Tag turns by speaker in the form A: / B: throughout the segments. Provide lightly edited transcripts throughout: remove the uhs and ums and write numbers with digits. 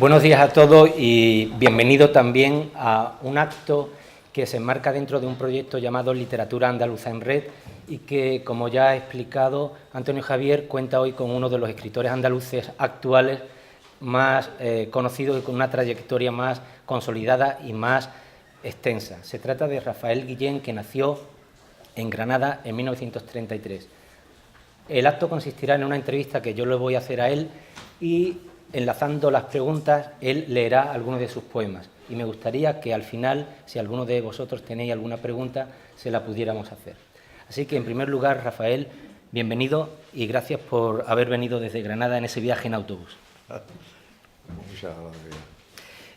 A: Buenos días a todos y bienvenido también a un acto que se enmarca dentro de un proyecto llamado Literatura Andaluza en Red y que, como ya ha explicado Antonio Javier, cuenta hoy con uno de los escritores andaluces actuales más conocidos y con una trayectoria más consolidada y más extensa. Se trata de Rafael Guillén, que nació en Granada en 1933. El acto consistirá en una entrevista que yo le voy a hacer a él y, enlazando las preguntas, él leerá algunos de sus poemas. Y me gustaría que al final, si alguno de vosotros tenéis alguna pregunta, se la pudiéramos hacer. Así que, en primer lugar, Rafael, bienvenido y gracias por haber venido desde Granada en ese viaje en autobús.
B: Muchas gracias.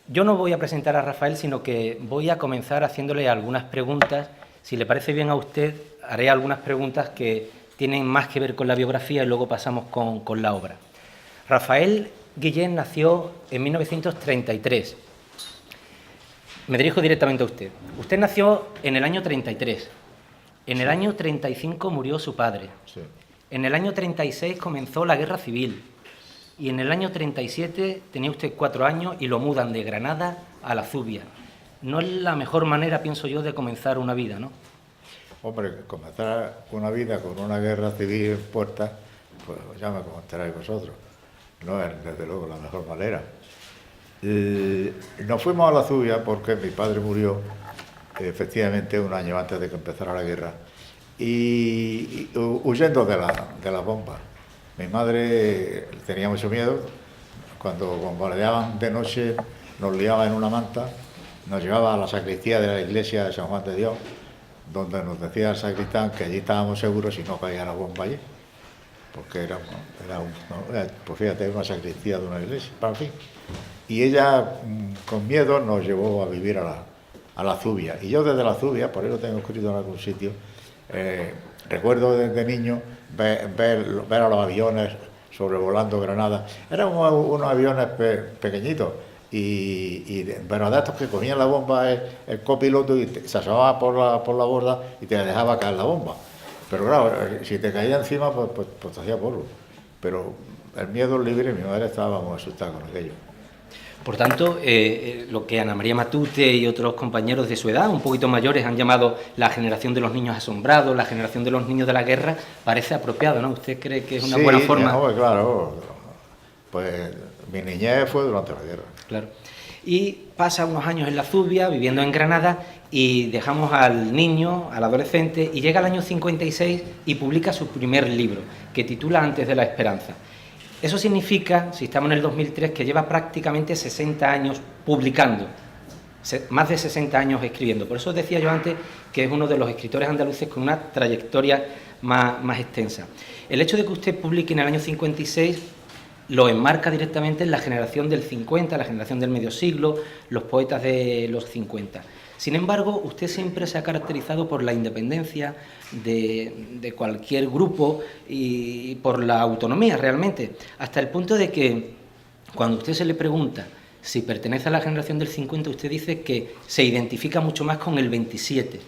A: Yo no voy a presentar a Rafael, sino que voy a comenzar haciéndole algunas preguntas. Si le parece bien a usted, haré algunas preguntas que tienen más que ver con la biografía y luego pasamos con la obra. Rafael Guillén nació en 1933. Me dirijo directamente a usted. Usted nació en el año 33. En el año 35 murió su padre.
B: Sí.
A: En el año 36 comenzó la Guerra Civil. Y en el año 37 tenía usted 4 años y lo mudan de Granada a la Zubia. No es la mejor manera, pienso yo, de comenzar una vida, ¿no?
B: Hombre, comenzar una vida con una guerra civil en puerta, pues ya me comentaréis vosotros. No es, desde luego, la mejor manera. Nos fuimos a la Zubia porque mi padre murió, efectivamente, un año antes de que empezara la guerra, y huyendo de las bombas. Mi madre tenía mucho miedo. Cuando bombardeaban de noche, nos liaba en una manta, nos llevaba a la sacristía de la iglesia de San Juan de Dios, donde nos decía el sacristán que allí estábamos seguros si no caía la bomba allí, porque pues fíjate, una sacristía de una iglesia, para fin. Y ella, con miedo, nos llevó a vivir a la Zubia. Y yo desde la Zubia, por ahí lo tengo escrito en algún sitio, recuerdo desde niño ver a los aviones sobrevolando Granada. Eran unos aviones pequeñitos, pero de estos que cogían la bomba el copiloto y se asomaba por la borda y te dejaba caer la bomba. Pero claro, si te caía encima, pues te hacía polvo. Pero el miedo libre, mi madre estaba muy asustada con aquello.
A: Por tanto, lo que Ana María Matute y otros compañeros de su edad, un poquito mayores, han llamado la generación de los niños asombrados, la generación de los niños de la guerra, parece apropiado, ¿no? ¿Usted cree que es una buena forma?
B: Sí, claro. Pues mi niñez fue durante la guerra.
A: Claro. Y pasa unos años en la Zubia, viviendo en Granada, y dejamos al niño, al adolescente, y llega el año 56 y publica su primer libro, que titula Antes de la Esperanza. Eso significa, si estamos en el 2003, que lleva prácticamente 60 años publicando, más de 60 años escribiendo. Por eso decía yo antes que es uno de los escritores andaluces con una trayectoria más extensa. El hecho de que usted publique en el año 56 lo enmarca directamente en la generación del 50, la generación del medio siglo, los poetas de los 50. Sin embargo, usted siempre se ha caracterizado por la independencia de cualquier grupo y por la autonomía realmente, hasta el punto de que cuando usted se le pregunta si pertenece a la generación del 50, usted dice que se identifica mucho más con el 27.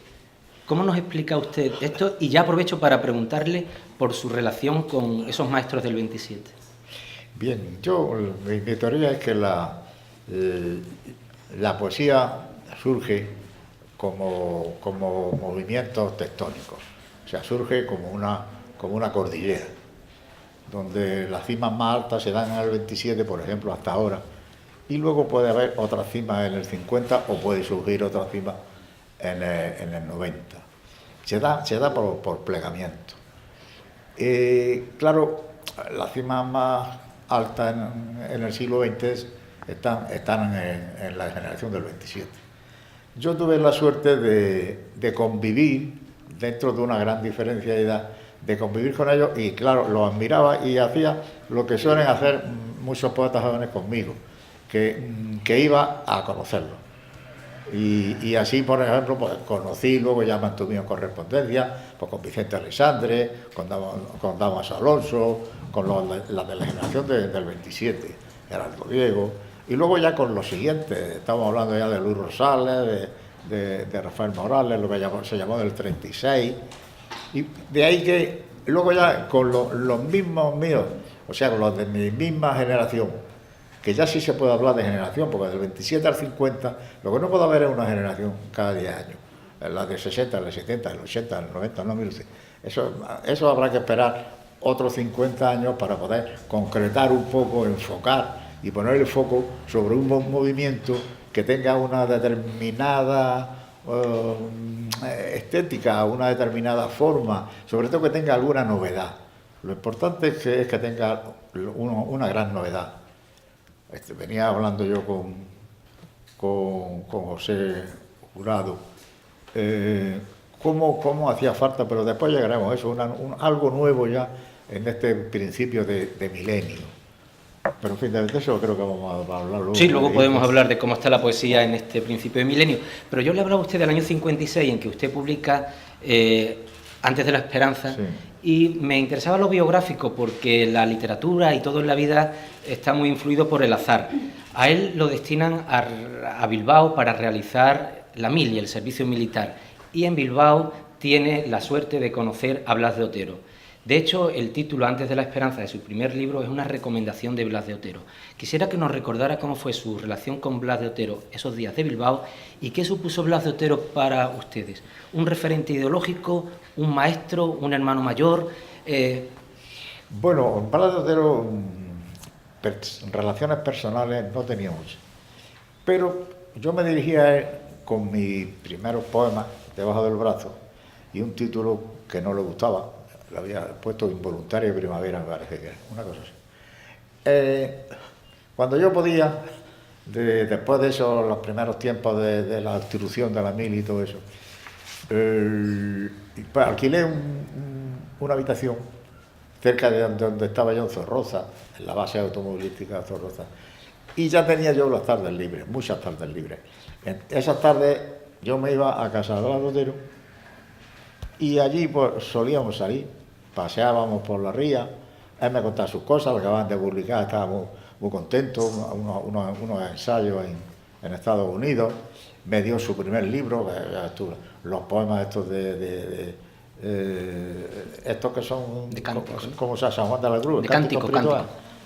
A: ¿Cómo nos explica usted esto? Y ya aprovecho para preguntarle por su relación con esos maestros del 27.
B: Bien, mi teoría es que la poesía surge como movimientos tectónicos, o sea, surge como una cordillera, donde las cimas más altas se dan en el 27, por ejemplo, hasta ahora, y luego puede haber otras cimas en el 50 o puede surgir otra cima en el 90. Se da por plegamiento. Claro, las cimas más altas en el siglo XX están en la generación del 27. Yo tuve la suerte de convivir dentro de una gran diferencia de edad, de convivir con ellos y claro, los admiraba y hacía lo que suelen hacer muchos poetas jóvenes conmigo, que iba a conocerlos. Y así, por ejemplo, pues conocí, luego ya mantuvimos correspondencia pues, con Vicente Alexandre, con Damaso Alonso, con la de la generación del 27, Gerardo Diego, y luego ya con los siguientes, estamos hablando ya de Luis Rosales, de Rafael Morales, lo que se llamó del 36, y de ahí que luego ya con los mismos míos, o sea, con los de mi misma generación, que ya sí se puede hablar de generación, porque del 27 al 50 lo que no puede haber es una generación cada 10 años. La del 60, el 70, el 80, el 90, no, mire usted. Eso habrá que esperar otros 50 años para poder concretar un poco, enfocar y poner el foco sobre un movimiento que tenga una determinada estética, una determinada forma, sobre todo que tenga alguna novedad. Lo importante es que tenga una gran novedad. Venía hablando yo con José Jurado, cómo hacía falta, pero después llegaremos a eso, algo nuevo ya en este principio de milenio. Pero en fin, de eso creo que vamos a hablar luego.
A: Sí, luego podemos hablar de cómo está la poesía en este principio de milenio. Pero yo le hablaba a usted del año 56, en que usted publica Antes de la Esperanza, sí. Y me interesaba lo biográfico, porque la literatura y todo en la vida está muy influido por el azar. A él lo destinan a Bilbao para realizar la mili, el servicio militar, y en Bilbao tiene la suerte de conocer a Blas de Otero. De hecho, el título Antes de la Esperanza de su primer libro es una recomendación de Blas de Otero. Quisiera que nos recordara cómo fue su relación con Blas de Otero esos días de Bilbao y qué supuso Blas de Otero para ustedes. ¿Un referente ideológico, un maestro, un hermano mayor?
B: Bueno, Blas de Otero, relaciones personales no tenía muchas. Pero yo me dirigía a él con mis primeros poemas debajo del brazo y un título que no le gustaba. Lo había puesto Involuntaria Primavera, me parece que era, una cosa así. Cuando yo podía, después de eso, los primeros tiempos de la institución de la mili y todo eso, pues alquilé una habitación cerca de donde estaba yo en Zorroza, en la base automovilística de Zorroza, y ya tenía yo las tardes libres, muchas tardes libres. En esas tardes yo me iba a casa de Blas de Otero y allí pues solíamos salir, paseábamos por la ría, él me contaba sus cosas, lo acababan de publicar, estaba muy contento, unos ensayos en Estados Unidos, me dio su primer libro, los poemas estos estos que son
A: de cánticos,
B: como San Juan de la Cruz,
A: de cántico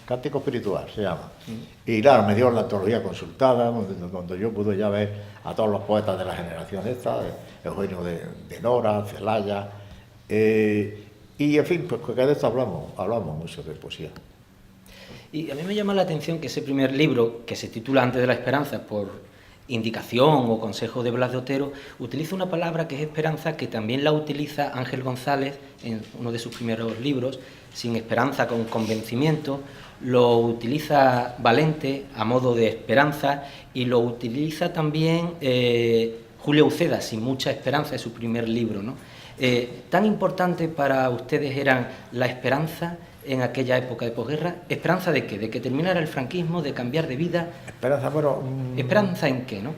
B: Cántico espiritual se llama. Y claro, me dio la antología consultada, donde yo pude ya ver a todos los poetas de la generación esta, Eugenio de Nora, Celaya, y en fin, pues de esto hablamos mucho de poesía.
A: Y a mí me llama la atención que ese primer libro, que se titula Antes de la Esperanza, por indicación o consejo de Blas de Otero, utiliza una palabra que es esperanza, que también la utiliza Ángel González en uno de sus primeros libros, Sin esperanza con convencimiento, lo utiliza Valente a modo de esperanza y lo utiliza también Julio Uceda, Sin mucha esperanza, es su primer libro, ¿no? ¿Tan importante para ustedes eran la esperanza en aquella época de posguerra? ¿Esperanza de qué? ¿De que terminara el franquismo, de cambiar de vida?
B: Esperanza, bueno...
A: ¿Esperanza en qué, no?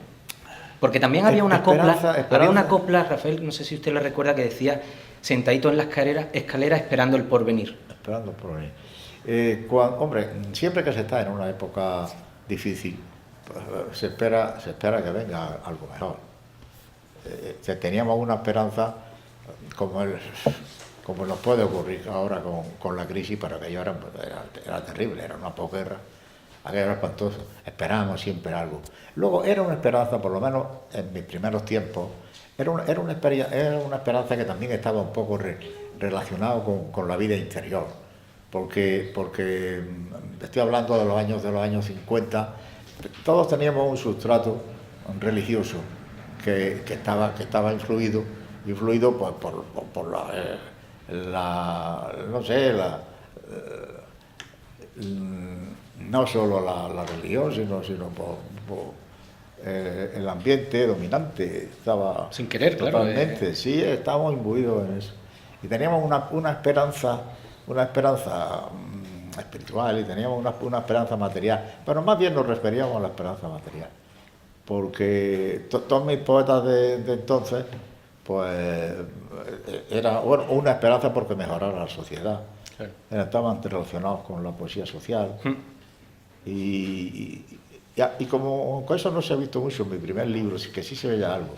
A: Porque también había una copla, Rafael, no sé si usted la recuerda, que decía, sentadito en la escalera esperando el porvenir.
B: Esperando el porvenir. Hombre, siempre que se está en una época difícil, pues, se espera que venga algo mejor. Teníamos una esperanza como nos puede ocurrir ahora con la crisis, pero aquello era terrible, era una posguerra, aquello era espantoso, esperábamos siempre algo. Luego era una esperanza, por lo menos en mis primeros tiempos, era una esperanza que también estaba un poco relacionado con la vida interior, porque estoy hablando de los años 50, todos teníamos un sustrato religioso que estaba influido pues, por no solo la religión, sino por el ambiente dominante. Estaba
A: sin querer,
B: totalmente,
A: claro.
B: Sí, estábamos imbuidos en eso. Y teníamos una esperanza espiritual y teníamos una esperanza material, pero más bien nos referíamos a la esperanza material, porque todos mis poetas de entonces, pues era una esperanza porque mejorara la sociedad. Claro. Estaban relacionados con la poesía social. Y como con eso no se ha visto mucho en mi primer libro, que sí se veía algo,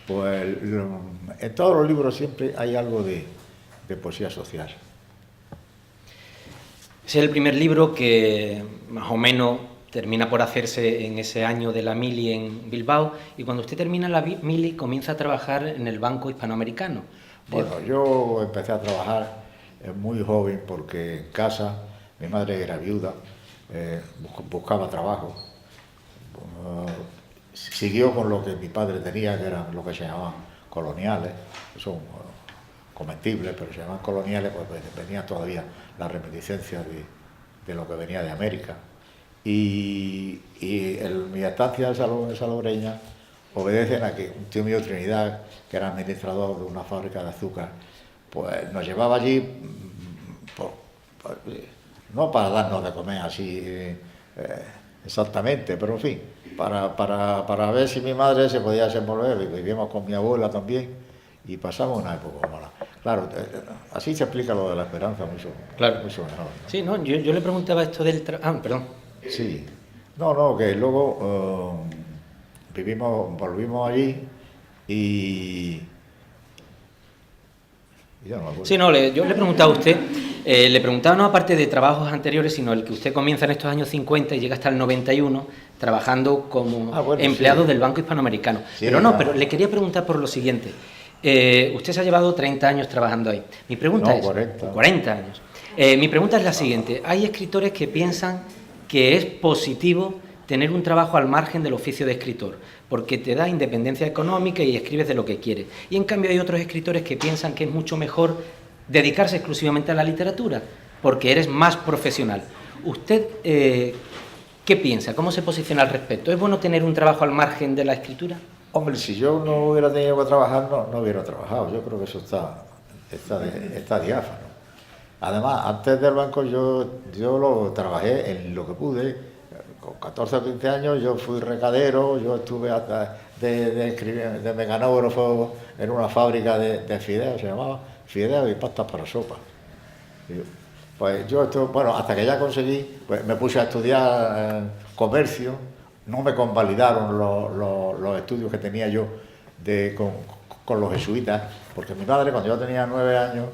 B: pues en todos los libros siempre hay algo de poesía social.
A: Ese es el primer libro que más o menos termina por hacerse en ese año de la mili en Bilbao, y cuando usted termina la mili comienza a trabajar en el Banco Hispanoamericano.
B: Bueno, yo empecé a trabajar muy joven porque en casa mi madre era viuda, buscaba trabajo, siguió con lo que mi padre tenía, que eran lo que se llamaban coloniales, que son comestibles, pero se llaman coloniales, pues venía todavía la reminiscencia de lo que venía de América. Y mi estancia en Salobreña obedecen a que un tío mío, Trinidad, que era administrador de una fábrica de azúcar, pues nos llevaba allí, no para darnos de comer así exactamente, pero en fin, para ver si mi madre se podía desenvolver. Vivíamos con mi abuela también y pasamos una época mala. Claro, así se explica lo de la esperanza mucho,
A: claro,
B: mucho mejor, ¿no?
A: Sí, no, yo le preguntaba esto del perdón.
B: Sí, no, que luego volvimos allí y yo no me acuerdo.
A: Sí, no, yo le preguntaba a usted, le preguntaba no aparte de trabajos anteriores, sino el que usted comienza en estos años 50 y llega hasta el 91 trabajando como empleado
B: sí,
A: del Banco Hispanoamericano.
B: Sí,
A: pero no, pero le quería preguntar por lo siguiente. Usted se ha llevado 30 años trabajando ahí. Mi pregunta es... 40 años. Mi pregunta es la siguiente. Hay escritores que piensan que es positivo tener un trabajo al margen del oficio de escritor, porque te da independencia económica y escribes de lo que quieres. Y en cambio hay otros escritores que piensan que es mucho mejor dedicarse exclusivamente a la literatura, porque eres más profesional. ¿Usted qué piensa? ¿Cómo se posiciona al respecto? ¿Es bueno tener un trabajo al margen de la escritura?
B: Hombre, si yo no hubiera tenido que trabajar, no hubiera trabajado. Yo creo que eso está diáfano. Además, antes del banco yo lo trabajé en lo que pude. Con 14 o 15 años yo fui recadero, yo estuve hasta de mecanógrafo en una fábrica de fideos, se llamaba fideos y pastas para sopa. Pues yo bueno, hasta que ya conseguí, pues me puse a estudiar comercio, no me convalidaron los estudios que tenía yo con los jesuitas, porque mi madre, cuando yo tenía 9 años,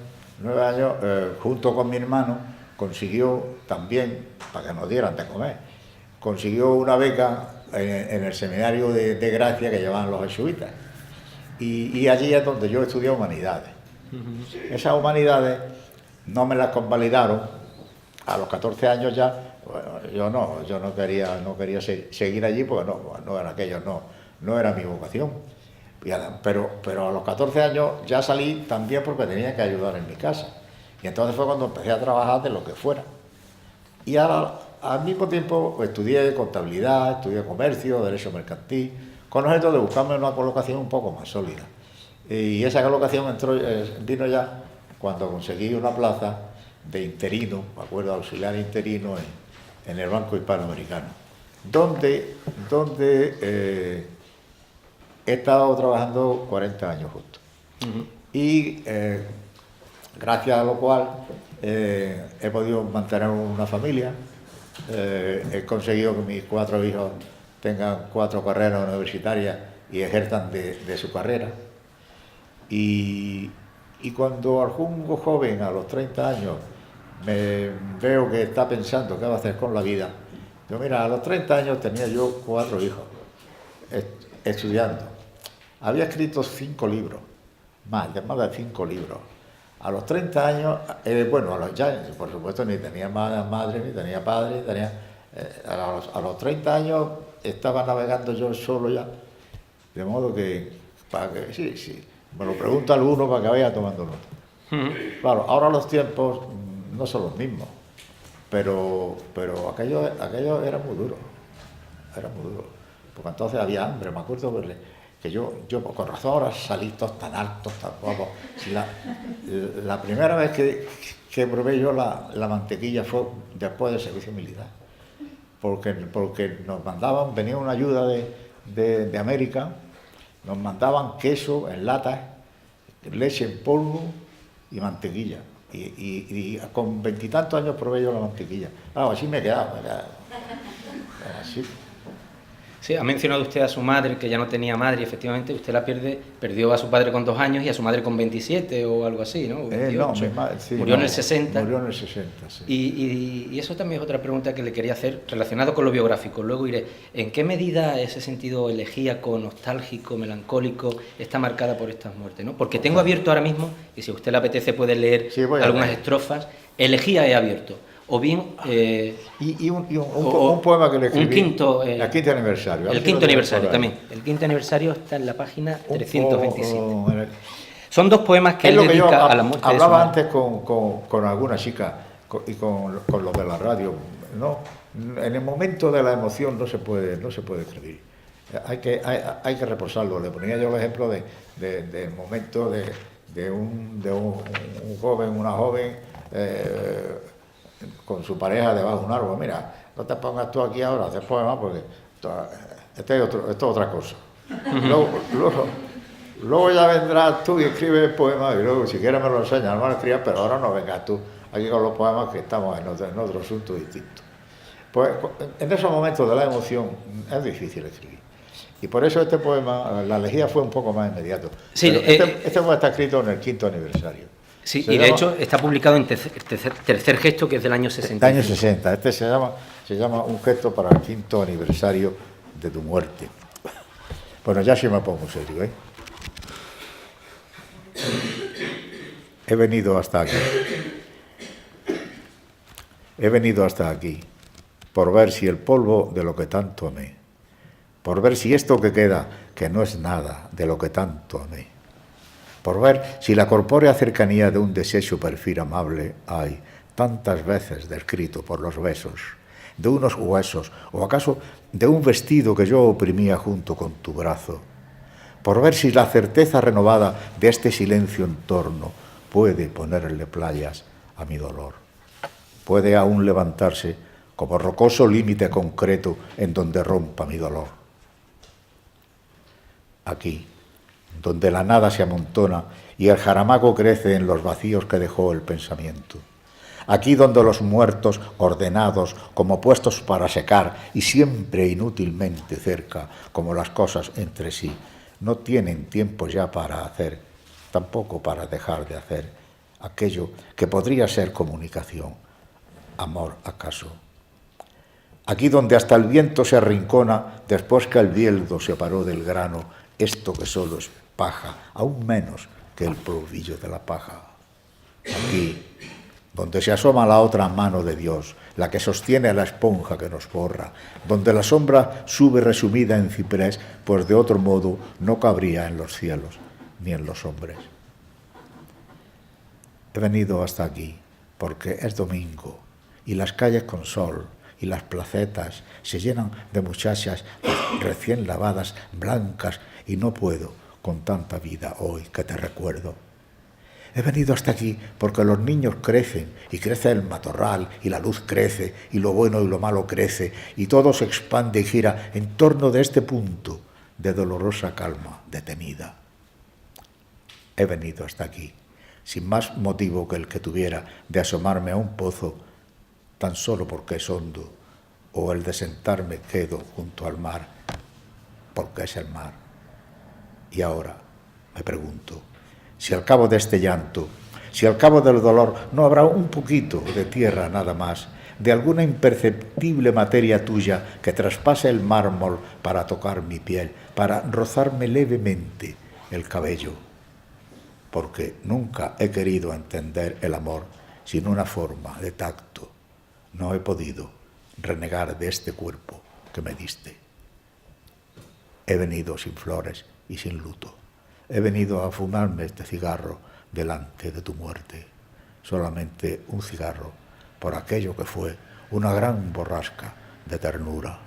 B: junto con mi hermano, consiguió también, para que nos dieran de comer, consiguió una beca en el seminario de Gracia que llevaban los jesuitas. Y allí es donde yo estudié humanidades. Esas humanidades no me las convalidaron. A los 14 años ya, bueno, yo no quería seguir allí porque no era aquello, no era mi vocación. Pero a los 14 años ya salí también porque tenía que ayudar en mi casa. Y entonces fue cuando empecé a trabajar de lo que fuera. Y ahora, al mismo tiempo, estudié contabilidad, estudié comercio, derecho mercantil, con objeto de buscarme una colocación un poco más sólida. Y esa colocación vino ya cuando conseguí una plaza de interino, me acuerdo, auxiliar interino en el Banco Hispanoamericano, donde he estado trabajando 40 años justo. Y gracias a lo cual he podido mantener una familia, he conseguido que mis 4 hijos tengan 4 carreras universitarias y ejerzan de su carrera. Y cuando algún joven a los 30 años me veo que está pensando qué va a hacer con la vida, yo mira, a los 30 años tenía yo 4 hijos estudiando. Había escrito 5 libros, más de 5 libros. A los 30 años, ya por supuesto ni tenía madre, ni tenía padre, a los 30 años estaba navegando yo solo ya, de modo que, sí, me lo pregunta alguno para que vaya tomando nota. Claro, ahora los tiempos no son los mismos, pero aquello era muy duro, porque entonces había hambre, me acuerdo que yo con razón ahora salí todos tan altos, tan guapos. La primera vez que probé yo la mantequilla fue después del servicio militar, porque nos mandaban, venía una ayuda de América, nos mandaban queso en latas, leche en polvo y mantequilla. Y con 20 y tantos años probé yo la mantequilla. Así me quedaba. Así.
A: Sí, ha mencionado usted a su madre, que ya no tenía madre, y efectivamente usted la perdió a su padre con 2 años y a su madre con 27 o algo así, ¿no? O 28.
B: No, mi madre, sí,
A: murió en
B: no,
A: el 60.
B: Murió en el 60, sí.
A: Y eso también es otra pregunta que le quería hacer, relacionado con lo biográfico. Luego iré, ¿en qué medida ese sentido elegíaco, nostálgico, melancólico, está marcada por estas muertes, ¿no? Porque tengo abierto ahora mismo, y si a usted le apetece puede leer algunas estrofas, Elegía he abierto. O bien...
B: un poema que le escribí. El quinto aniversario.
A: El quinto aniversario también. El quinto aniversario está en la página 327. Son 2 poemas que él dedica a la muerte de su madre.
B: Hablaba antes con alguna chica y con los de la radio, ¿no? En el momento de la emoción no se puede escribir. Hay que reposarlo. Le ponía yo el ejemplo del momento de un joven, una joven, con su pareja debajo de un árbol. Mira, no te pongas tú aquí ahora a hacer poemas porque esto es otra cosa. Luego ya vendrás tú y escribes el poema y luego si quieres me lo enseñas, no me lo escribas, pero ahora no vengas tú aquí con los poemas que estamos en otro asunto distinto. Pues en esos momentos de la emoción es difícil escribir. Y por eso este poema, la elegía fue un poco más inmediato.
A: Sí,
B: este poema está escrito en el quinto aniversario.
A: Sí, y de hecho está publicado en tercer gesto, que es del año 60.
B: Año 60. Este se llama Un gesto para el quinto aniversario de tu muerte. Bueno, ya sí me pongo serio, ¿eh? He venido hasta aquí. He venido hasta aquí por ver si el polvo de lo que tanto amé, por ver si esto que queda, que no es nada de lo que tanto amé, por ver si la corpórea cercanía de un deseo perfil amable hay tantas veces descrito por los besos de unos huesos, o acaso de un vestido que yo oprimía junto con tu brazo, por ver si la certeza renovada de este silencio en torno puede ponerle playas a mi dolor, puede aún levantarse como rocoso límite concreto en donde rompa mi dolor. Aquí, donde la nada se amontona y el jaramago crece en los vacíos que dejó el pensamiento. Aquí donde los muertos, ordenados como puestos para secar y siempre inútilmente cerca, como las cosas entre sí, no tienen tiempo ya para hacer, tampoco para dejar de hacer, aquello que podría ser comunicación. Amor, ¿acaso? Aquí donde hasta el viento se arrincona después que el bieldo se paró del grano, esto que solo es paja, aún menos que el polvillo de la paja. Aquí, donde se asoma la otra mano de Dios, la que sostiene la esponja que nos borra, donde la sombra sube resumida en ciprés, pues de otro modo no cabría en los cielos ni en los hombres. He venido hasta aquí porque es domingo y las calles con sol y las placetas se llenan de muchachas recién lavadas, blancas, y no puedo con tanta vida hoy que te recuerdo. He venido hasta aquí porque los niños crecen y crece el matorral y la luz crece y lo bueno y lo malo crece y todo se expande y gira en torno de este punto de dolorosa calma detenida. He venido hasta aquí sin más motivo que el que tuviera de asomarme a un pozo tan solo porque es hondo, o el de sentarme quedo junto al mar porque es el mar. Y ahora me pregunto, si al cabo de este llanto, si al cabo del dolor no habrá un poquito de tierra nada más, de alguna imperceptible materia tuya que traspase el mármol para tocar mi piel, para rozarme levemente el cabello, porque nunca he querido entender el amor sin una forma de tacto. No he podido renegar de este cuerpo que me diste. He venido sin flores y sin luto. He venido a fumarme este cigarro delante de tu muerte. Solamente un cigarro por aquello que fue una gran borrasca de ternura.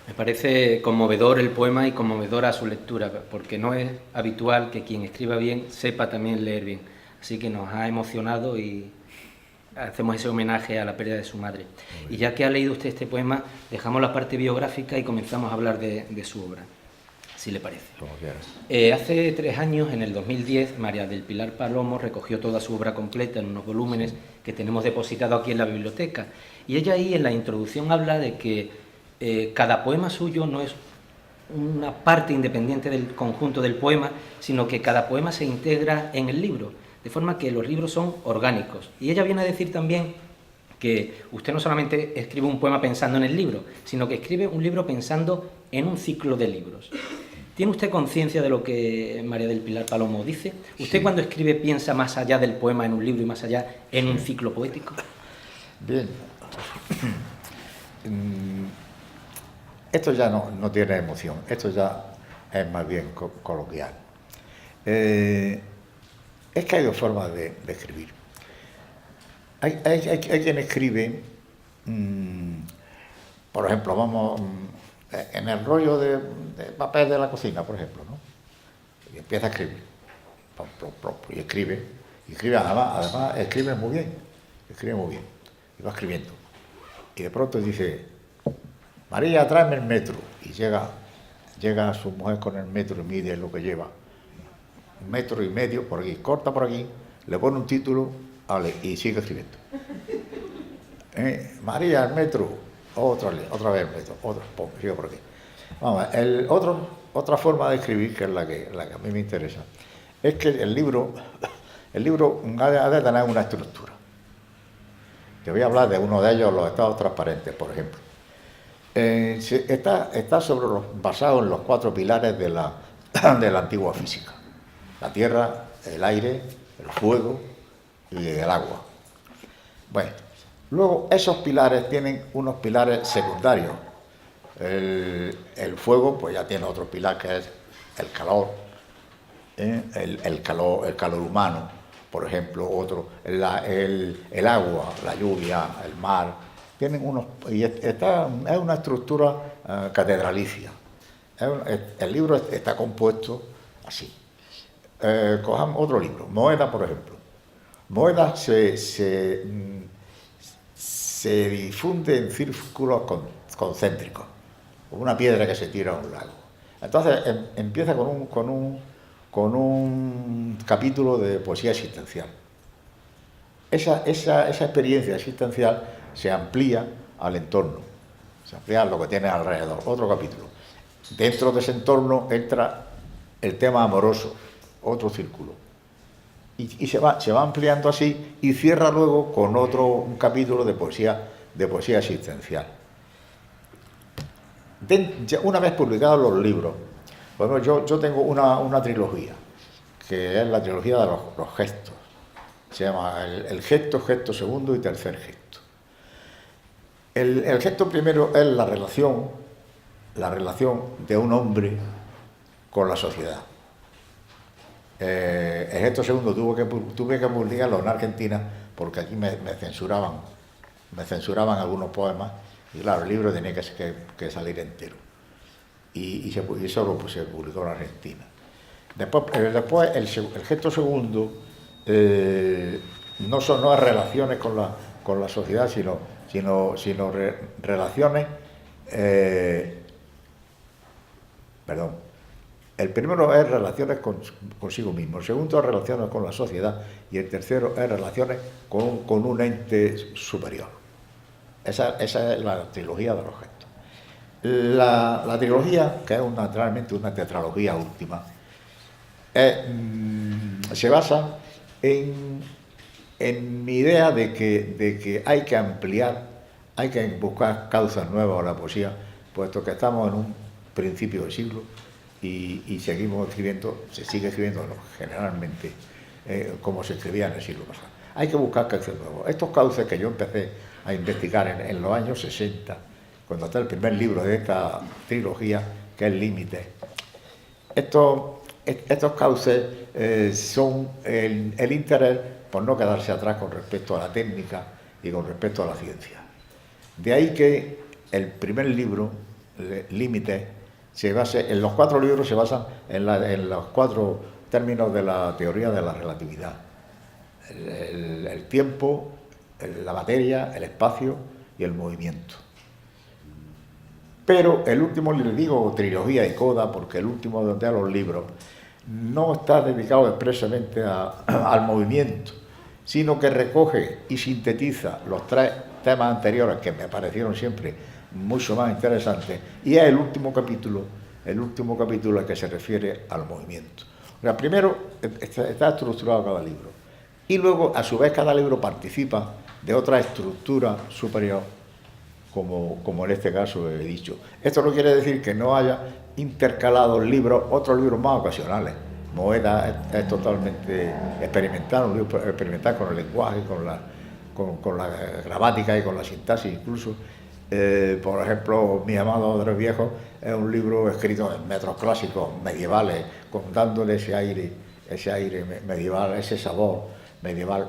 A: Me parece conmovedor el poema y conmovedora su lectura, porque no es habitual que quien escriba bien sepa también leer bien. Así que nos ha emocionado y hacemos ese homenaje a la pérdida de su madre. Y ya que ha leído usted este poema, dejamos la parte biográfica y comenzamos a hablar de su obra, si le parece.
B: Como quieras.
A: Hace 3 años, en el 2010, María del Pilar Palomo recogió toda su obra completa en unos volúmenes que tenemos depositados aquí en la biblioteca. Y ella ahí, en la introducción, habla de que cada poema suyo no es una parte independiente del conjunto del poema, sino que cada poema se integra en el libro, de forma que los libros son orgánicos. Y ella viene a decir también que usted no solamente escribe un poema pensando en el libro, sino que escribe un libro pensando en un ciclo de libros. ¿Tiene usted conciencia de lo que María del Pilar Palomo dice? ¿Usted
B: Sí.
A: cuando escribe piensa más allá del poema en un libro y más allá en un ciclo poético?
B: Bien. Esto ya no tiene emoción, esto ya es más bien coloquial. Es que hay dos formas de escribir. Hay quien escribe, por ejemplo, vamos, en el rollo de papel de la cocina, por ejemplo, ¿no? Y empieza a escribir, y escribe además escribe muy bien, y va escribiendo. Y de pronto dice: María, tráeme el metro. Y llega su mujer con el metro y mide lo que lleva. 1,5 metros por aquí, corta por aquí, le pone un título, vale, y sigue escribiendo. María, el metro, otra vez el metro, sigue por aquí. Vamos, otra forma de escribir, que es la que a mí me interesa, es que el libro ha de tener una estructura. Te voy a hablar de uno de ellos, los estados transparentes, por ejemplo. Está basado en los 4 pilares de la antigua física: la tierra, el aire, el fuego y el agua. Bueno, luego esos pilares tienen unos pilares secundarios. El fuego pues ya tiene otro pilar, que es el calor, el calor humano, por ejemplo. Otro, el agua, la lluvia, el mar, tienen unos, y es una estructura catedralicia. El libro está compuesto así. Cojamos otro libro, Moeda, por ejemplo. Moeda se difunde en círculos concéntricos, como una piedra que se tira a un lago. Entonces empieza con un capítulo de poesía existencial. Esa experiencia existencial se amplía al entorno, se amplía a lo que tiene alrededor, otro capítulo. Dentro de ese entorno entra el tema amoroso, otro círculo. Y se va ampliando así, y cierra luego con un capítulo de poesía existencial. Una vez publicados los libros, bueno, yo tengo una trilogía, que es la trilogía de los gestos. Se llama el gesto segundo y tercer gesto. El gesto primero es la relación de un hombre con la sociedad. El gesto segundo tuve que publicarlo en Argentina, porque aquí me censuraban algunos poemas, y claro, el libro tenía que salir entero. Y solo pues, se publicó en Argentina. Después el gesto segundo no es relaciones con la sociedad, sino relaciones. El primero es relaciones consigo mismo, el segundo es relaciones con la sociedad, y el tercero es relaciones con un ente superior. Esa es la trilogía de los gestos. La trilogía, que es realmente una tetralogía última, se basa en mi idea de que hay que ampliar, hay que buscar causas nuevas a la poesía, puesto que estamos en un principio de siglo y seguimos escribiendo, se sigue escribiendo generalmente como se escribía en el siglo pasado. Hay que buscar cauces nuevos. Estos cauces que yo empecé a investigar en los años 60, cuando está el primer libro de esta trilogía, que es Límites. Estos cauces son el interés por no quedarse atrás con respecto a la técnica y con respecto a la ciencia. De ahí que el primer libro, Límites, en los 4 libros se basan en los 4 términos de la teoría de la relatividad: el tiempo, la materia, el espacio y el movimiento. Pero el último, le digo trilogía y coda, porque el último de los libros no está dedicado expresamente al movimiento, sino que recoge y sintetiza los 3 temas anteriores, que me parecieron siempre mucho más interesante, y es el último capítulo al que se refiere al movimiento. O sea, primero está estructurado cada libro, y luego, a su vez, cada libro participa de otra estructura superior, como en este caso he dicho. Esto no quiere decir que no haya intercalado otros libros más ocasionales. Moeda es totalmente experimental, un libro experimental con el lenguaje, con la gramática y con la sintaxis incluso. Por ejemplo, Mi amado Andrés Viejo es un libro escrito en metros clásicos medievales, dándole ese aire medieval, ese sabor medieval.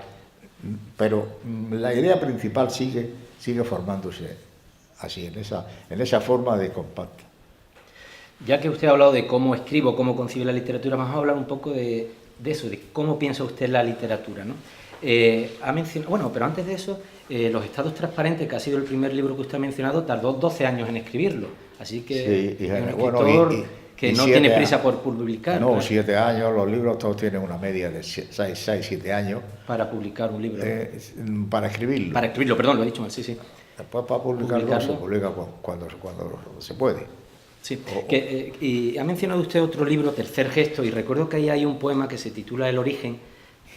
B: Pero la idea principal sigue formándose así, en esa forma de compacta.
A: Ya que usted ha hablado de cómo escribo, cómo concibe la literatura, vamos a hablar un poco de eso, de cómo piensa usted la literatura, ¿no? Ha mencionado, bueno, pero antes de eso, Los estados transparentes, que ha sido el primer libro que usted ha mencionado, tardó 12 años en escribirlo, así que
B: sí,
A: es un escritor que no tiene prisa por publicar.
B: No, 7 años, los libros todos tienen una media de 6, 7 años.
A: Para publicar un libro.
B: Para escribirlo.
A: Para escribirlo, perdón, lo he dicho mal, sí.
B: Después para publicarlo se publica cuando se puede.
A: Sí, y ha mencionado usted otro libro, Tercer Gesto, y recuerdo que ahí hay un poema que se titula El origen,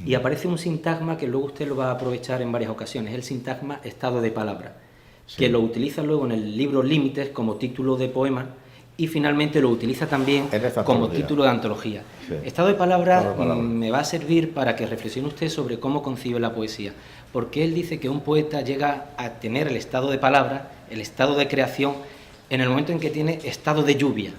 A: y aparece un sintagma que luego usted lo va a aprovechar en varias ocasiones, el sintagma estado de palabra, que lo utiliza luego en el libro Límites como título de poema, y finalmente lo utiliza también como título de antología. Sí. Estado de palabra me va a servir para que reflexione usted sobre cómo concibe la poesía, porque él dice que un poeta llega a tener el estado de palabra, el estado de creación, en el momento en que tiene estado de lluvia.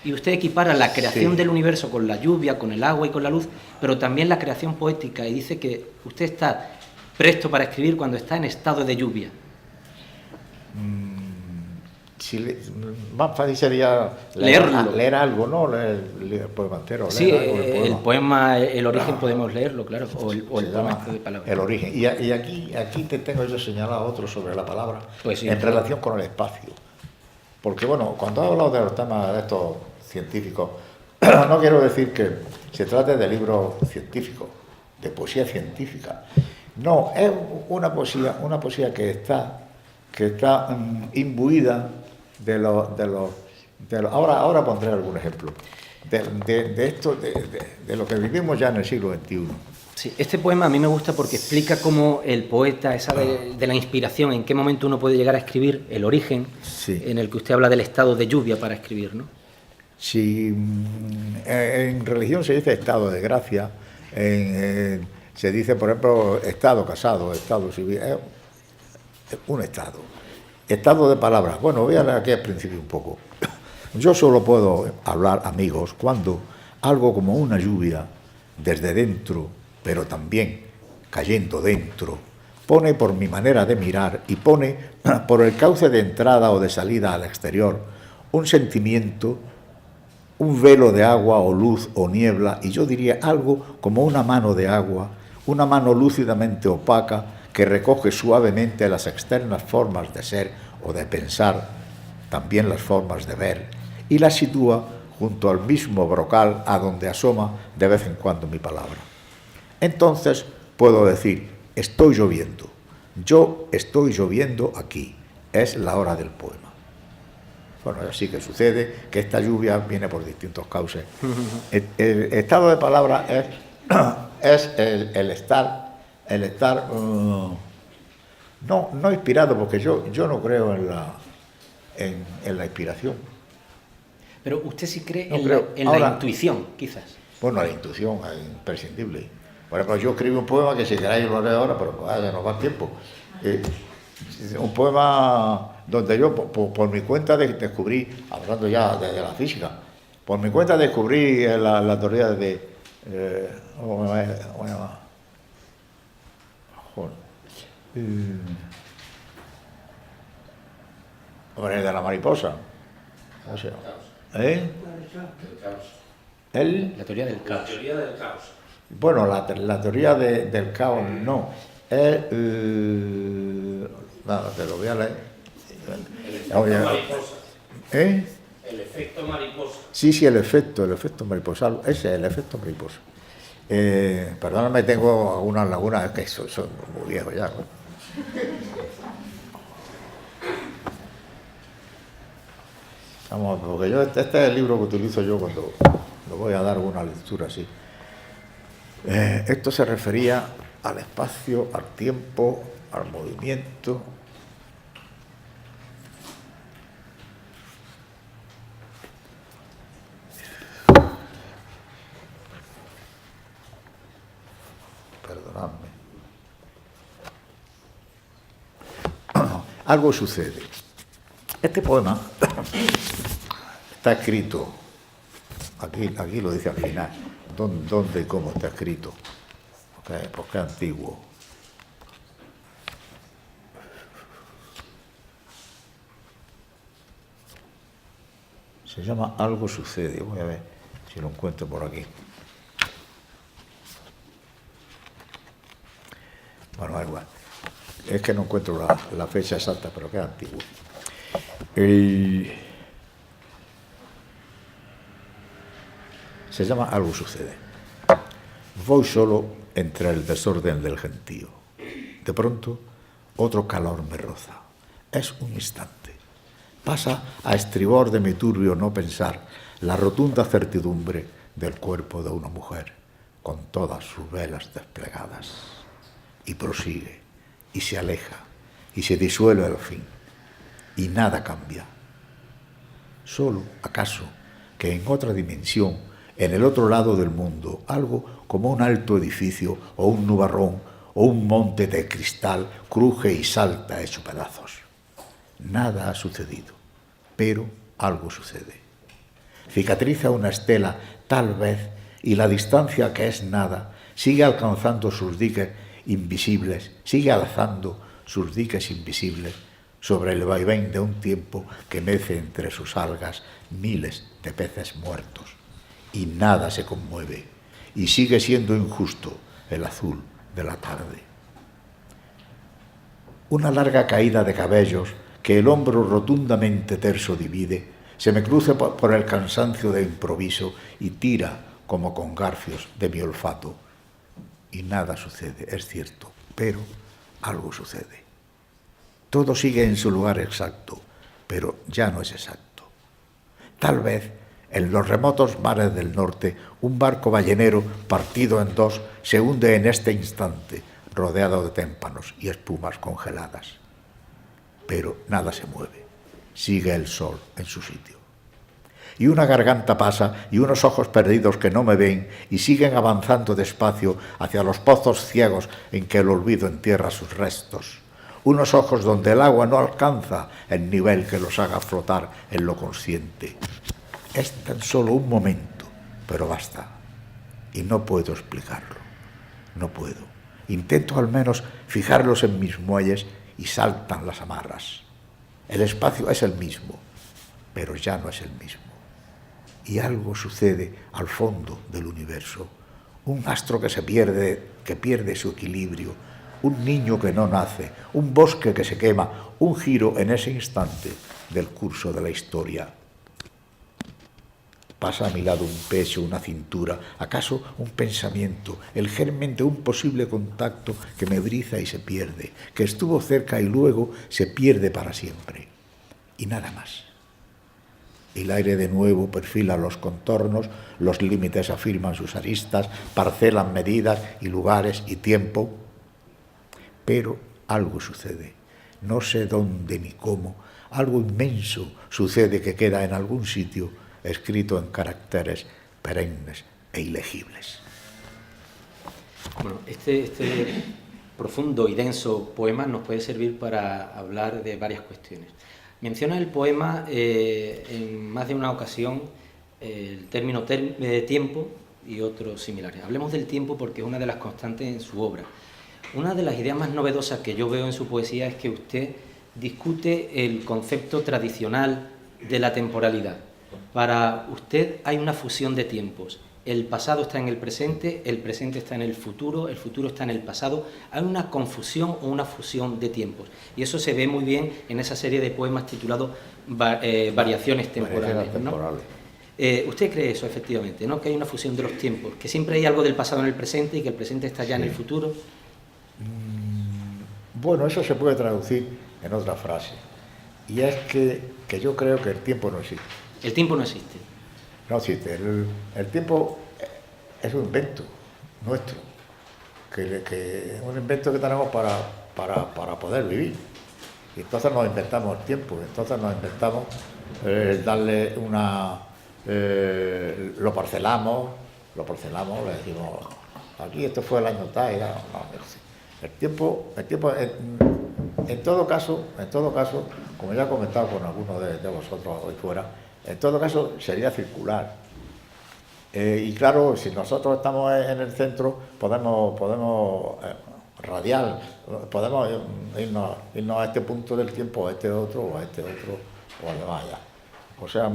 A: Y usted equipara la creación del universo con la lluvia, con el agua y con la luz, pero también la creación poética, y dice que usted está presto para escribir cuando está en estado de lluvia.
B: Más fácil sería leer algo, ¿no? Leer el poema entero.
A: Sí, el poema El origen podemos leerlo, claro, o el poema de palabras.
B: El origen. Y aquí te tengo yo señalado otro sobre la palabra,
A: pues sí,
B: en relación con el espacio. Porque, bueno, cuando he hablado de los temas de estos científicos, no quiero decir que se trate de libros científicos, de poesía científica. No, es una poesía que está imbuida de los ahora pondré algún ejemplo de lo que vivimos ya en el siglo XXI.
A: Sí, este poema a mí me gusta porque explica cómo el poeta, esa de la inspiración, en qué momento uno puede llegar a escribir, el origen, en el que usted habla del estado de lluvia para escribir, ¿no?
B: Sí, en religión se dice estado de gracia, se dice, por ejemplo, estado casado, estado civil, un estado de palabras. Bueno, voy a leer aquí al principio un poco. Yo solo puedo hablar, amigos, cuando algo como una lluvia desde dentro, pero también cayendo dentro, pone por mi manera de mirar y pone por el cauce de entrada o de salida al exterior un sentimiento, un velo de agua o luz o niebla, y yo diría algo como una mano de agua, una mano lúcidamente opaca que recoge suavemente las externas formas de ser o de pensar, también las formas de ver, y las sitúa junto al mismo brocal a donde asoma de vez en cuando mi palabra. Entonces puedo decir, estoy lloviendo, yo estoy lloviendo aquí, es la hora del poema. Bueno, así que sucede que esta lluvia viene por distintos cauces. El estado de palabra es el estar no inspirado, porque yo no creo en la inspiración.
A: Pero usted sí cree en la intuición, quizás.
B: Bueno, la intuición es imprescindible. Por ejemplo, yo escribí un poema que si queráis lo leo ahora, pero ya nos va el tiempo. Un poema donde yo, por mi cuenta, descubrí, hablando ya de la física, por mi cuenta descubrí la teoría de... ¿cómo se llama? Joder. De la mariposa. O sea,
A: La teoría del caos.
B: Bueno, la teoría del caos no. Nada, te lo voy a leer.
C: El efecto mariposa. El efecto mariposa.
B: Sí, el efecto mariposa. Ese es el efecto mariposa. Perdóname, tengo algunas lagunas, es que son muy viejos ya, ¿no? Vamos, porque yo, este es el libro que utilizo yo cuando lo voy a dar una lectura así. Esto se refería al espacio, al tiempo, al movimiento. Perdonadme. Algo sucede. Este poema está escrito, aquí lo dice al final, dónde y cómo está escrito, porque es antiguo. Se llama Algo sucede. Voy a ver si lo encuentro por aquí. Bueno, da igual. Es que no encuentro la fecha exacta, pero que es antiguo. Se llama Algo sucede. Voy solo entre el desorden del gentío. De pronto, otro calor me roza. Es un instante. Pasa a estribor de mi turbio no pensar la rotunda certidumbre del cuerpo de una mujer, con todas sus velas desplegadas. Y prosigue, y se aleja, y se disuelve al fin. Y nada cambia. Solo, acaso, que en otra dimensión, en el otro lado del mundo, algo como un alto edificio o un nubarrón o un monte de cristal cruje y salta hecho pedazos. Nada ha sucedido, pero algo sucede. Cicatriza una estela, tal vez, y la distancia que es nada sigue alcanzando sus diques invisibles, sigue alzando sus diques invisibles sobre el vaivén de un tiempo que mece entre sus algas miles de peces muertos. Y nada se conmueve, y sigue siendo injusto el azul de la tarde. Una larga caída de cabellos que el hombro rotundamente terso divide, se me cruza por el cansancio de improviso y tira como con garfios de mi olfato. Y nada sucede, es cierto, pero algo sucede. Todo sigue en su lugar exacto, pero ya no es exacto. Tal vez, en los remotos mares del norte, un barco ballenero partido en dos se hunde en este instante, rodeado de témpanos y espumas congeladas. Pero nada se mueve, sigue el sol en su sitio. Y una garganta pasa y unos ojos perdidos que no me ven y siguen avanzando despacio hacia los pozos ciegos en que el olvido entierra sus restos. Unos ojos donde el agua no alcanza el nivel que los haga flotar en lo consciente. Es tan solo un momento, pero basta. Y no puedo explicarlo. No puedo. Intento al menos fijarlos en mis muelles y saltan las amarras. El espacio es el mismo, pero ya no es el mismo. Y algo sucede al fondo del universo. Un astro que pierde su equilibrio, un niño que no nace, un bosque que se quema, un giro en ese instante del curso de la historia. Pasa a mi lado un pecho, una cintura, acaso un pensamiento, el germen de un posible contacto que me briza y se pierde, que estuvo cerca y luego se pierde para siempre. Y nada más. El aire de nuevo perfila los contornos, los límites afirman sus aristas, parcelan medidas y lugares y tiempo. Pero algo sucede, no sé dónde ni cómo, algo inmenso sucede que queda en algún sitio escrito en caracteres perennes e ilegibles.
A: Bueno, este profundo y denso poema nos puede servir para hablar de varias cuestiones. Menciona el poema en más de una ocasión el término tiempo y otros similares. Hablemos del tiempo porque es una de las constantes en su obra. Una de las ideas más novedosas que yo veo en su poesía es que usted discute el concepto tradicional de la temporalidad. Para usted hay una fusión de tiempos. El pasado está en el presente está en el futuro está en el pasado. Hay una confusión o una fusión de tiempos. Y eso se ve muy bien en esa serie de poemas titulados Variaciones temporales, ¿no? ¿Usted cree eso, efectivamente, ¿no? Que hay una fusión de los tiempos, que siempre hay algo del pasado en el presente y que el presente está ya en el futuro?
B: Bueno, eso se puede traducir en otra frase. y es que yo creo que el tiempo no existe.
A: El tiempo no existe.
B: No existe. El tiempo es un invento nuestro, que un invento que tenemos para poder vivir. Y entonces nos inventamos el tiempo, entonces nos inventamos darle una... lo parcelamos, le decimos, aquí esto fue el año tal, el tiempo en todo caso, como ya he comentado con algunos de vosotros hoy fuera, en todo caso sería circular. Y claro, si nosotros estamos en el centro, podemos radial, podemos irnos a este punto del tiempo, a este otro, o a este otro, o a demás ya. O sea,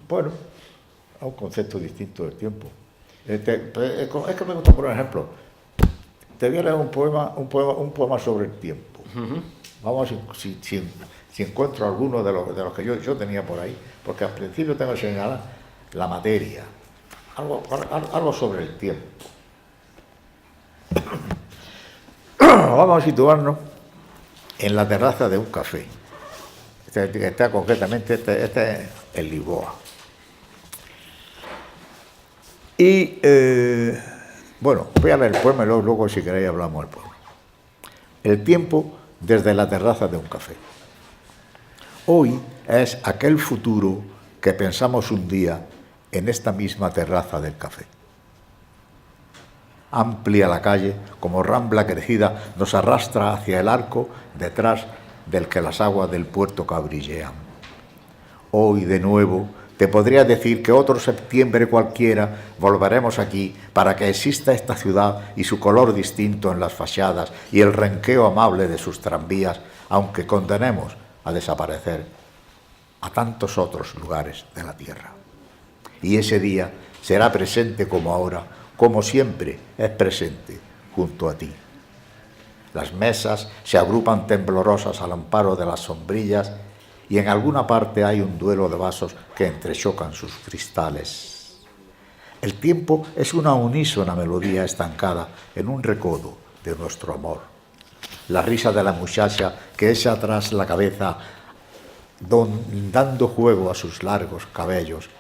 B: bueno, es un concepto distinto del tiempo. Es que me gusta, por ejemplo, te voy a leer un poema sobre el tiempo. Vamos a ver si encuentro alguno de los que yo tenía por ahí, porque al principio tengo que señalar la materia, algo sobre el tiempo. Vamos a situarnos en la terraza de un café. Está concretamente este es en Lisboa. Y bueno, voy a leer el poema y luego si queréis hablamos del poema. El tiempo desde la terraza de un café. Hoy es aquel futuro que pensamos un día en esta misma terraza del café. Amplia la calle, como rambla crecida, nos arrastra hacia el arco detrás del que las aguas del puerto cabrillean. Hoy, de nuevo, te podría decir que otro septiembre cualquiera volveremos aquí para que exista esta ciudad y su color distinto en las fachadas y el renqueo amable de sus tranvías, aunque condenemos a desaparecer a tantos otros lugares de la tierra. Y ese día será presente como ahora, como siempre es presente junto a ti. Las mesas se agrupan temblorosas al amparo de las sombrillas y en alguna parte hay un duelo de vasos que entrechocan sus cristales. El tiempo es una unísona melodía estancada en un recodo de nuestro amor. La risa de la muchacha que echa atrás la cabeza dando juego a sus largos cabellos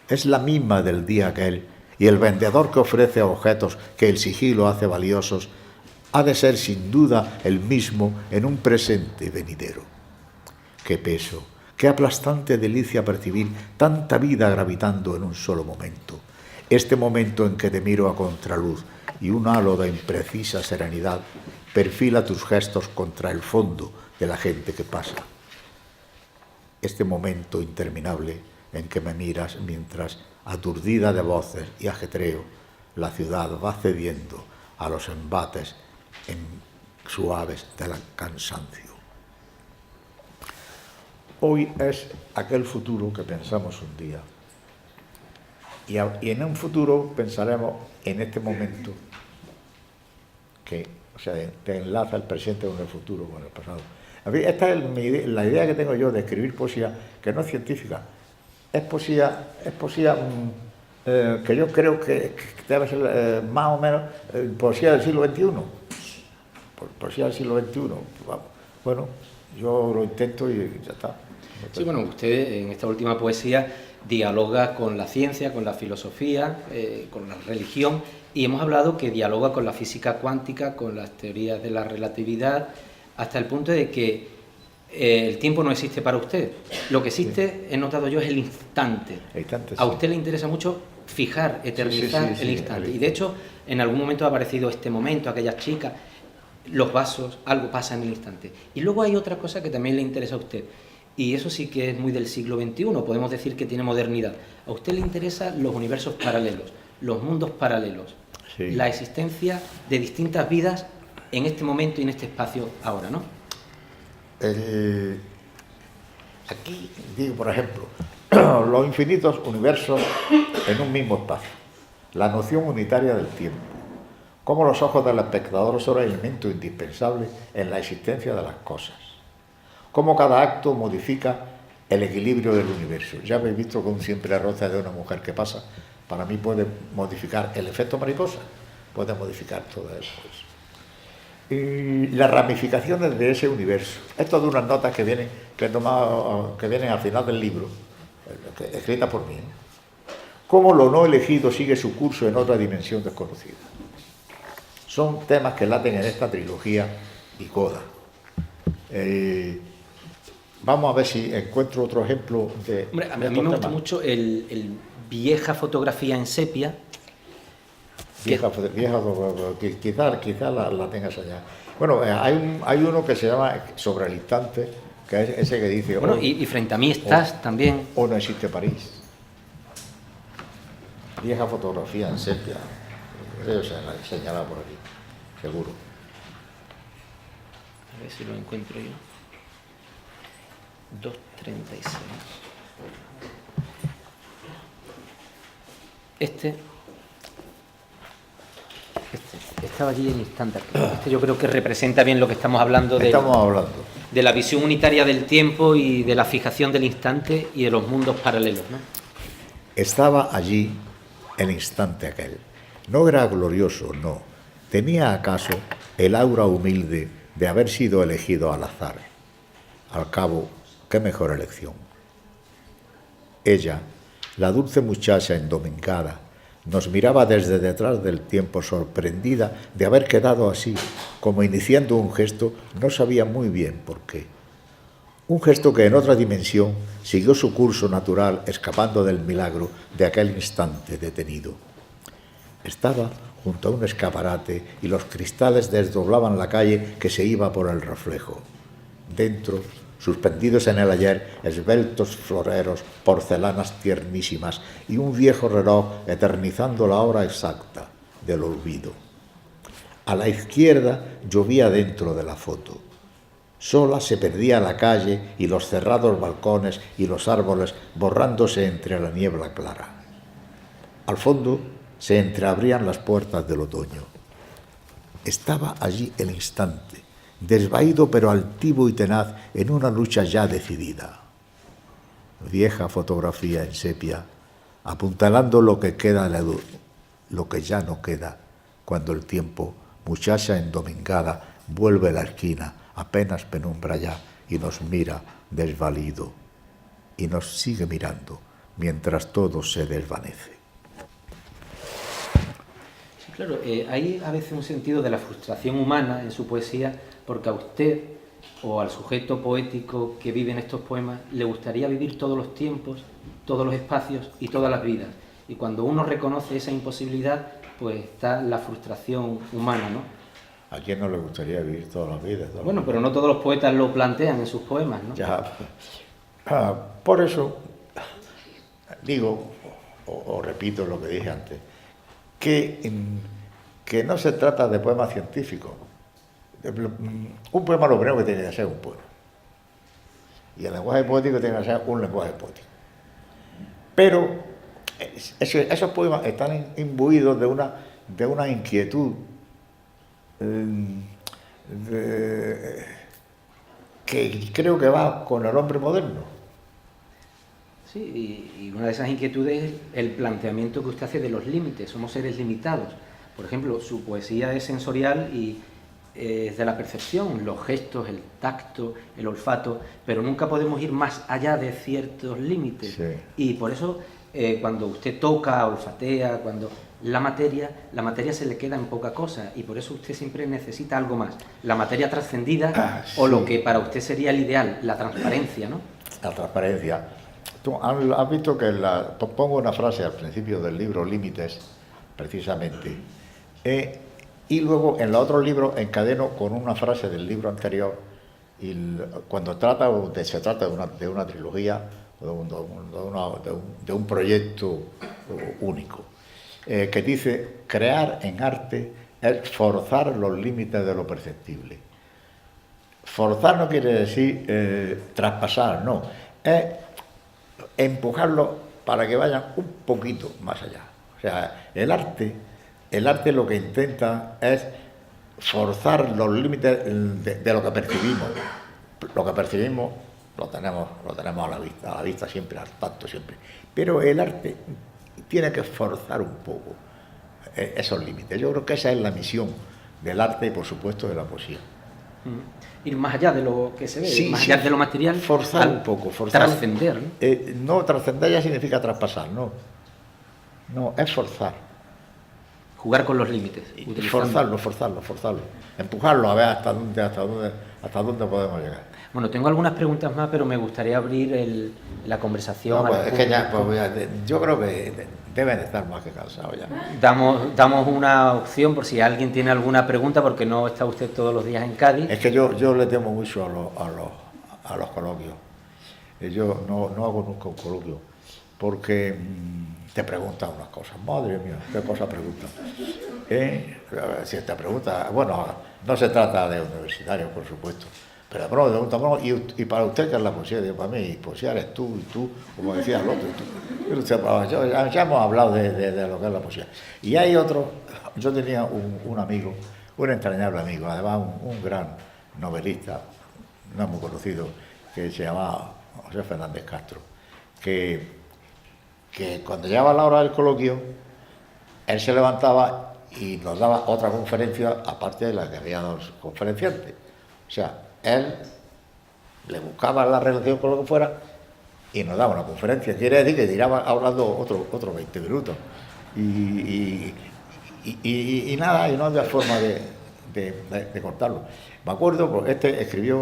B: es la misma del día aquel, y el vendedor que ofrece objetos que el sigilo hace valiosos ha de ser sin duda el mismo en un presente venidero. Qué peso, qué aplastante delicia percibir tanta vida gravitando en un solo momento. Este momento en que te miro a contraluz y un halo de imprecisa serenidad perfila tus gestos contra el fondo de la gente que pasa. Este momento interminable en que me miras mientras, aturdida de voces y ajetreo, la ciudad va cediendo a los embates suaves del cansancio. Hoy es aquel futuro que pensamos un día. Y en un futuro pensaremos en este momento que, o sea, te enlaza el presente con el futuro, con el pasado. Esta es la idea que tengo yo de escribir poesía, que no es científica. Es poesía que yo creo que debe ser más o menos poesía del siglo XXI. Poesía del siglo XXI. Bueno, yo lo intento y ya está.
A: Sí, bueno, usted en esta última poesía dialoga con la ciencia, con la filosofía, con la religión, y hemos hablado que dialoga con la física cuántica, con las teorías de la relatividad, hasta el punto de que el tiempo no existe para usted. Lo que existe, he notado yo, es el instante. A usted le interesa mucho fijar, eternizar el instante. Y de hecho, en algún momento ha aparecido este momento, aquellas chicas, los vasos, algo pasa en el instante. Y luego hay otra cosa que también le interesa a usted. Y eso sí que es muy del siglo XXI, podemos decir que tiene modernidad. A usted le interesan los universos paralelos, los mundos paralelos, la existencia de distintas vidas en este momento y en este espacio ahora, ¿no?
B: Aquí digo, por ejemplo, los infinitos universos en un mismo espacio, la noción unitaria del tiempo, cómo los ojos del espectador son el elemento indispensable en la existencia de las cosas, cómo cada acto modifica el equilibrio del universo. Ya habéis visto que un siempre roza de una mujer que pasa, para mí puede modificar el efecto mariposa, puede modificar todo eso. y las ramificaciones de ese universo. Esto de unas notas que vienen, que he tomado, que vienen al final del libro, escritas por mí. Cómo lo no elegido sigue su curso en otra dimensión desconocida. Son temas que laten en esta trilogía y coda. Vamos a ver si encuentro otro ejemplo de.
A: Hombre, a mí me gusta mucho el vieja fotografía en sepia.
B: Vieja, quizás la tengas allá. Bueno, hay uno que se llama Sobre el instante, que es ese que dice.
A: Bueno, y frente a mí estás también.
B: O no existe París. Vieja fotografía en sepia. Eso se la he señalado por aquí, seguro.
A: A ver si lo encuentro yo. 236. Este estaba allí en instante. Este yo creo que representa bien lo que estamos hablando de la visión unitaria del tiempo y de la fijación del instante y de los mundos paralelos, ¿no?
B: Estaba allí el instante aquel. No era glorioso, no. Tenía acaso el aura humilde de haber sido elegido al azar. Al cabo, qué mejor elección. Ella, la dulce muchacha endomingada, nos miraba desde detrás del tiempo, sorprendida de haber quedado así, como iniciando un gesto, no sabía muy bien por qué. Un gesto que en otra dimensión siguió su curso natural, escapando del milagro de aquel instante detenido. Estaba junto a un escaparate y los cristales desdoblaban la calle que se iba por el reflejo. Dentro, suspendidos en el ayer, esbeltos floreros, porcelanas tiernísimas y un viejo reloj eternizando la hora exacta del olvido. A la izquierda llovía dentro de la foto. Sola se perdía la calle y los cerrados balcones y los árboles borrándose entre la niebla clara. Al fondo se entreabrían las puertas del otoño. Estaba allí el instante, desvaído pero altivo y tenaz en una lucha ya decidida. Vieja fotografía en sepia, apuntalando lo que queda, lo que ya no queda, cuando el tiempo, muchacha endomingada, vuelve a la esquina, apenas penumbra ya, y nos mira desvalido, y nos sigue mirando, mientras todo se desvanece.
A: Claro, hay a veces un sentido de la frustración humana en su poesía, porque a usted o al sujeto poético que vive en estos poemas le gustaría vivir todos los tiempos, todos los espacios y todas las vidas. Y cuando uno reconoce esa imposibilidad, pues está la frustración humana, ¿no?
B: ¿A quién no le gustaría vivir todas las vidas?
A: Bueno, pero no todos los poetas lo plantean en sus poemas, ¿no?
B: Ya, por eso digo, o repito lo que dije antes, que no se trata de poemas científicos. Un poema lo primero que tiene que ser un poema. Y el lenguaje poético tiene que ser un lenguaje poético. Pero esos poemas están imbuidos de una inquietud que creo que va con el hombre moderno.
A: Sí, y una de esas inquietudes es el planteamiento que usted hace de los límites. Somos seres limitados. Por ejemplo, su poesía es sensorial y es de la percepción, los gestos, el tacto, el olfato, pero nunca podemos ir más allá de ciertos límites.
B: Sí.
A: Y por eso, cuando usted toca, olfatea, cuando la materia se le queda en poca cosa, y por eso usted siempre necesita algo más. La materia trascendida,
B: sí.
A: o lo que para usted sería el ideal, la transparencia, ¿no?
B: La transparencia. Tú has visto que pongo una frase al principio del libro Límites, precisamente, y luego en el otro libro encadeno con una frase del libro anterior, y cuando se trata de una trilogía, de un proyecto único, que dice: crear en arte es forzar los límites de lo perceptible. Forzar no quiere decir traspasar, no, es empujarlo para que vayan un poquito más allá. O sea, el arte lo que intenta es forzar los límites de lo que percibimos. Lo que percibimos lo tenemos a la vista siempre, al tacto siempre. Pero el arte tiene que forzar un poco esos límites. Yo creo que esa es la misión del arte y, por supuesto, de la poesía.
A: Ir más allá de lo que se ve,
B: Sí,
A: más
B: sí,
A: allá de lo material,
B: forzar un poco, forzar.
A: Trascender, ¿no?
B: No, trascender ya significa traspasar, no. No, es forzar.
A: Jugar con los límites.
B: Forzarlo. Empujarlo a ver hasta dónde podemos llegar.
A: Bueno, tengo algunas preguntas más, pero me gustaría abrir la conversación.
B: No, pues es que ya, yo creo que deben de estar más que cansados ya.
A: Damos una opción por si alguien tiene alguna pregunta, porque no está usted todos los días en Cádiz.
B: Es que yo le temo mucho a los coloquios. Yo no hago nunca un coloquio, porque te preguntan unas cosas. Madre mía, qué cosas preguntan. Si te pregunta, bueno, no se trata de universitarios, por supuesto. Pero de pronto preguntamos, ¿y para usted qué es la poesía? Digo, para mí, poesía eres tú y tú, como decía el otro. Ya hemos hablado de lo que es la poesía. Y hay otro, yo tenía un amigo, un entrañable amigo, además un gran novelista, no muy conocido, que se llamaba José Fernández Castro, que cuando llegaba la hora del coloquio, él se levantaba y nos daba otra conferencia, aparte de la que había dos conferenciantes. O sea, él le buscaba la relación con lo que fuera y nos daba una conferencia. Quiere decir que tiraba hablando otros 20 minutos. Y nada, y no había forma de cortarlo. Me acuerdo, porque escribió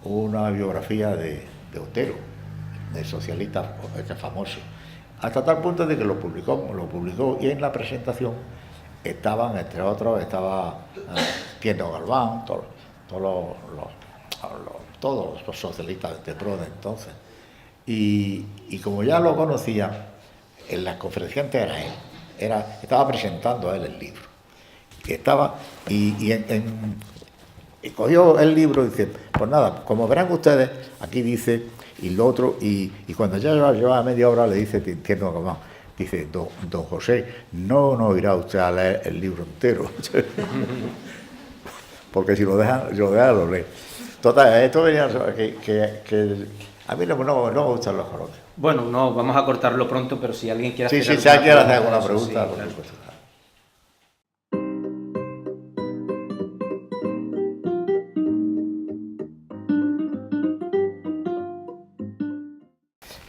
B: una biografía de Otero, de socialista famoso, hasta tal punto de que lo publicó y en la presentación estaban, entre otros, Tiendo Galván, todos los socialistas de pro de entonces. Y como ya lo conocía, en las conferenciantes era él, estaba presentando a él el libro. Y cogió el libro y dice, pues nada, como verán ustedes, aquí dice, y lo otro, y cuando ya llevaba media hora le dice, Tiendo Galván, dice, don José, no irá usted a leer el libro entero. Porque si lo dejan, lo lee. Total, esto venía que a mí no me gustan los coloquios.
A: Bueno, no, vamos a cortarlo pronto, pero si alguien quiere
B: hacer si alguien hacer alguna pregunta, por supuesto.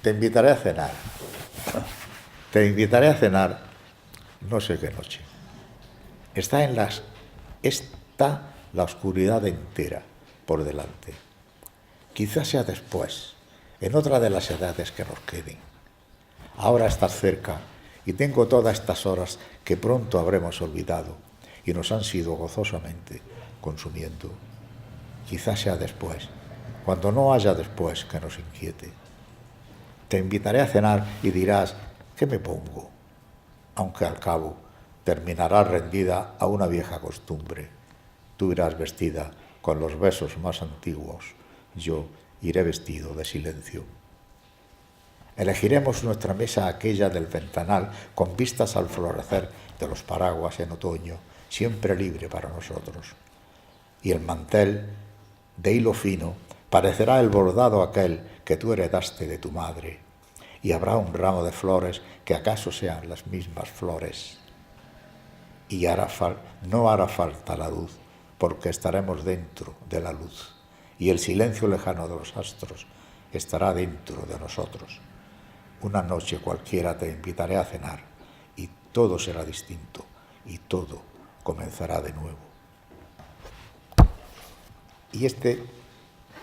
B: Te invitaré a cenar, no sé qué noche. Está la oscuridad entera por delante. Quizás sea después, en otra de las edades que nos queden. Ahora estás cerca y tengo todas estas horas que pronto habremos olvidado y nos han sido gozosamente consumiendo. Quizás sea después, cuando no haya después que nos inquiete. Te invitaré a cenar y dirás, ¿qué me pongo? Aunque al cabo terminarás rendida a una vieja costumbre. Tú irás vestida con los besos más antiguos, yo iré vestido de silencio. Elegiremos nuestra mesa aquella del ventanal con vistas al florecer de los paraguas en otoño, siempre libre para nosotros. Y el mantel de hilo fino parecerá el bordado aquel que tú heredaste de tu madre, y habrá un ramo de flores que acaso sean las mismas flores. Y no hará falta la luz, porque estaremos dentro de la luz, y el silencio lejano de los astros estará dentro de nosotros. Una noche cualquiera te invitaré a cenar, y todo será distinto, y todo comenzará de nuevo. Y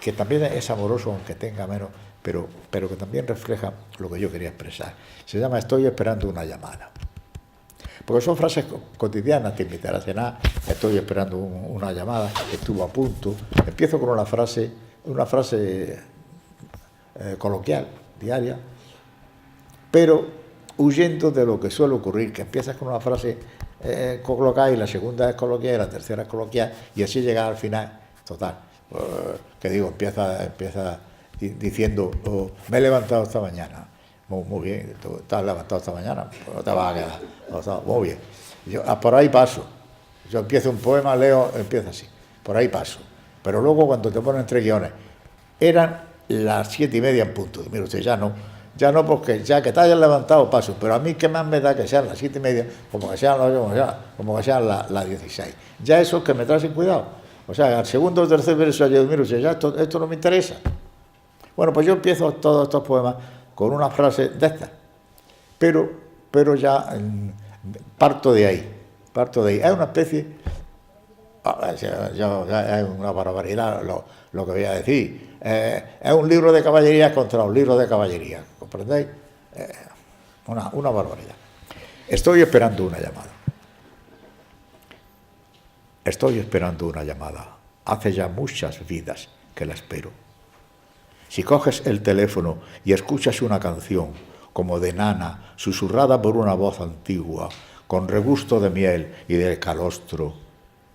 B: que también es amoroso, aunque tenga menos, pero que también refleja lo que yo quería expresar. Se llama Estoy esperando una llamada. Porque son frases cotidianas, te invitaré a cenar, estoy esperando una llamada, estuvo a punto. Empiezo con una frase coloquial, diaria, pero huyendo de lo que suele ocurrir, que empiezas con una frase coloquial y la segunda es coloquial y la tercera es coloquial, y así llegas al final, total. Que digo, empieza diciendo, me he levantado esta mañana. Muy bien, tú estás levantado esta mañana, no te vas a quedar. Muy bien. Por ahí paso. Yo empiezo un poema, leo, empieza así. Por ahí paso. Pero luego cuando te ponen 3 guiones, eran las 7:30 en punto. Mira usted, ya no. Ya no, porque ya que te hayas levantado paso, pero a mí qué más me da que sean las 7:30, como que sean las 8, como que sean las 16. Ya eso es que me trae sin cuidado. O sea, al segundo o tercer verso, yo miro, ya esto no me interesa. Bueno, pues yo empiezo todos estos poemas con una frase de estas, pero ya parto de ahí. Es una especie, es una barbaridad lo que voy a decir. Es un libro de caballería contra un libro de caballería, ¿comprendéis? Una barbaridad. Estoy esperando una llamada. Hace ya muchas vidas que la espero. Si coges el teléfono y escuchas una canción como de nana, susurrada por una voz antigua, con regusto de miel y de calostro,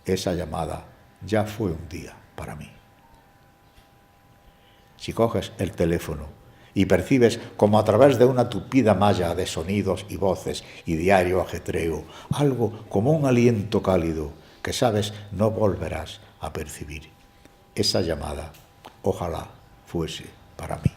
B: esa llamada ya fue un día para mí. Si coges el teléfono y percibes como a través de una tupida malla de sonidos y voces y diario ajetreo, algo como un aliento cálido que sabes no volverás a percibir, esa llamada ojalá fuese para mí.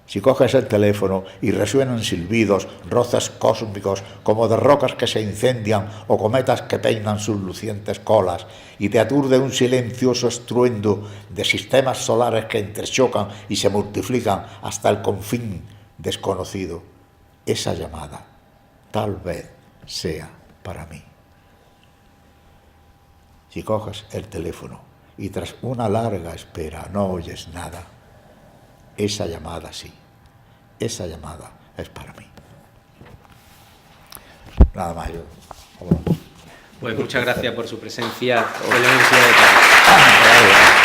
B: Si coges el teléfono y resuenan silbidos, roces cósmicos como de rocas que se incendian o cometas que peinan sus lucientes colas y te aturde un silencioso estruendo de sistemas solares que entrechocan y se multiplican hasta el confín desconocido, esa llamada tal vez sea para mí. Si coges el teléfono y tras una larga espera no oyes nada, esa llamada sí, esa llamada es para mí. Nada más yo.
A: Pues muchas gracias por su presencia en la Universidad de Cádiz.